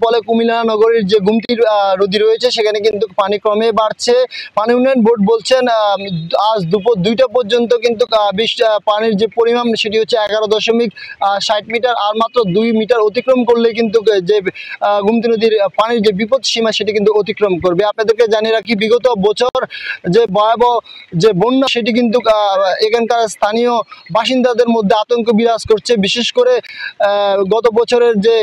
ফলে কুমিল্লা নগরীর যে গুমতি নদী রয়েছে সেখানে কিন্তু পানি ক্রমে বাড়ছে। পানি উন্নয়ন বোর্ড বলছেন আজ দুপুর 2টা পর্যন্ত কিন্তু পানির যে পরিমাণ সেটি হচ্ছে 11.60 মিটার, আর মাত্র 2 মিটার অতিক্রম করলে কিন্তু যে গুমতি নদীর পানির যে বিপদ সীমা সেটি কিন্তু অতিক্রম করবে। আপনাদেরকে জানিয়ে রাখি, বিগত বছর যে ভয়াবহ যে বন্যা সেটি কিন্তু এখানকার স্থানীয় বাসিন্দাদের মধ্যে আতঙ্ক বিরাজ করছে। বিশেষ করে গত বছরের যে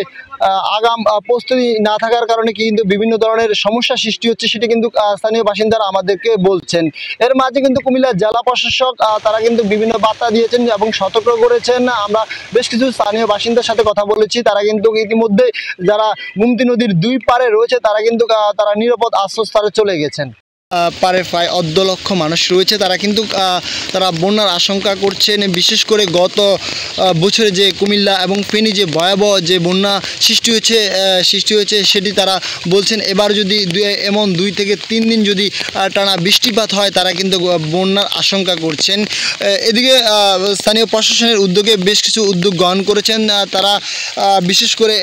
আগাম প্রস্তুতি না থাকার কারণে কিন্তু বিভিন্ন ধরনের সমস্যা সৃষ্টি হচ্ছে, সেটি কিন্তু স্থানীয় বাসিন্দারা আমাদেরকে বলছেন। এর মাঝে কিন্তু কুমিল্লা জেলা প্রশাসক তারা কিন্তু বিভিন্ন বার্তা দিয়েছেন এবং সতর্ক করেছেন। আমরা বেশ কিছু স্থানীয় বাসিন্দার সাথে কথা বলেছি, তারা কিন্তু ইতিমধ্যে যারা গুমতি নদীর 2 পারে রয়েছে তারা কিন্তু তারা নিরাপদ আশ্রয়স্থলে চলে গেছেন। পারে প্রায় 1.5 লক্ষ মানুষ রয়েছে, তারা কিন্তু তারা বন্যার আশঙ্কা করছেন। বিশেষ করে গত বছরে যে কুমিল্লা এবং ফেনী যে ভয়াবহ যে বন্যা সৃষ্টি হয়েছে সেটি তারা বলছেন এবার যদি এমন 2 থেকে 3 দিন যদি টানা বৃষ্টিপাত হয় তারা কিন্তু বন্যার আশঙ্কা করছেন। এদিকে স্থানীয় প্রশাসনের উদ্যোগে বেশ কিছু উদ্যোগ গ্রহণ করেছেন তারা, বিশেষ করে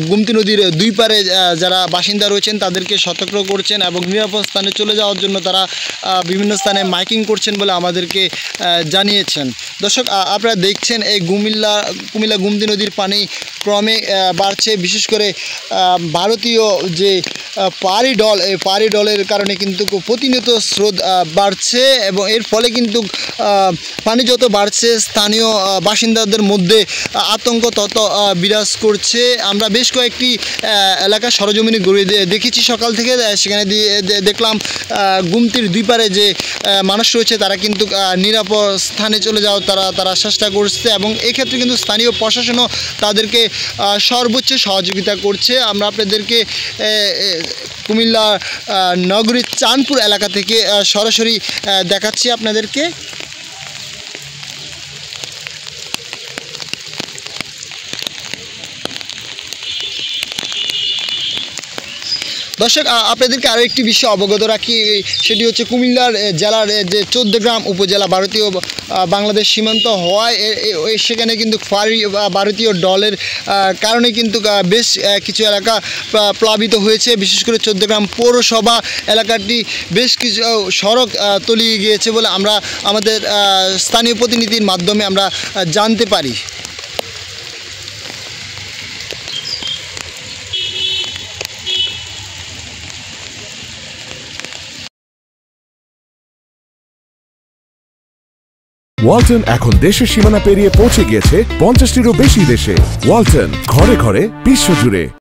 গুমতি নদীর 2 পারে যারা বাসিন্দা রয়েছেন তাদেরকে সতর্ক করছেন এবং নিরাপদ স্থানে চলে যাওয়ার জন্য তারা বিভিন্ন স্থানে মাইকিং করছেন বলে আমাদেরকে জানিয়েছেন। দর্শক, আপনারা দেখছেন এই কুমিল্লা গুমতি নদীর পানি ক্রমে বাড়ছে। বিশেষ করে ভারতীয় যে পাহাড়ি ঢল, এই পাহাড়ি ঢলের কারণে কিন্তু প্রতিনিয়ত স্রোত বাড়ছে এবং এর ফলে কিন্তু পানি যত বাড়ছে স্থানীয় বাসিন্দাদের মধ্যে আতঙ্ক তত বিরাজ করছে। আমরা বেশ কয়েকটি এলাকা সরজমিনে ঘুরে দেখেছি সকাল থেকে, সেখানে দেখলাম গুমতির 2 পারে যে মানুষ রয়েছে তারা কিন্তু নিরাপদ স্থানে চলে যাওয়ার তারা চেষ্টা করছে এবং এক্ষেত্রে কিন্তু স্থানীয় প্রশাসনও তাদেরকে সর্বোচ্চ সহযোগিতা করছে। আমরা আপনাদেরকে কুমিল্লা নগরীর চাঁদপুর এলাকা থেকে সরাসরি দেখাচ্ছি আপনাদেরকে। দর্শক, আপনাদেরকে আরও একটি বিষয় অবগত রাখি, সেটি হচ্ছে কুমিল্লার জেলার যে 14 গ্রাম উপজেলা ভারতীয় বাংলাদেশ সীমান্ত হওয়ায় সেখানে কিন্তু ভারতীয় ডলের কারণে কিন্তু বেশ কিছু এলাকা প্লাবিত হয়েছে। বিশেষ করে 14 গ্রাম পৌরসভা এলাকাটি বেশ কিছু সড়ক তলিয়ে গিয়েছে বলে আমরা আমাদের স্থানীয় প্রতিনিধির মাধ্যমে আমরা জানতে পারি। ওয়ালটন এখন দেশের সীমানা পেরিয়ে পৌঁছে গিয়েছে 50টিরও বেশি দেশে। ওয়ালটন, ঘরে ঘরে বিশ্বজুড়ে।